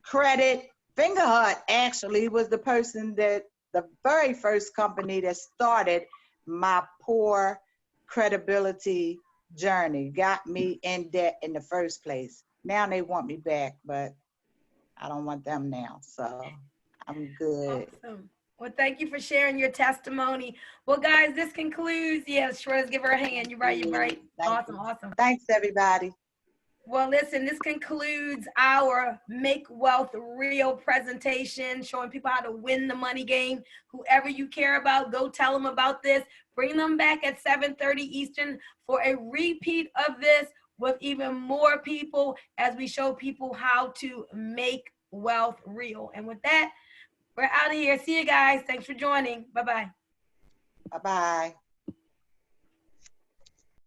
credit. Fingerhut actually was the person that, the very first company that started my poor credibility journey, got me in debt in the first place. Now they want me back, but I don't want them now, so I'm good. Awesome. Well, thank you for sharing your testimony. Well, guys, this concludes. Yes, Shredder's, give her a hand. You're right. You're right. Awesome. Awesome. Thanks, everybody. Well, listen, this concludes our Make Wealth Real presentation, showing people how to win the money game. Whoever you care about, go tell them about this. Bring them back at 7:30 Eastern for a repeat of this with even more people as we show people how to make wealth real. And with that, we're out of here. See you guys. Thanks for joining. Bye-bye. Bye-bye.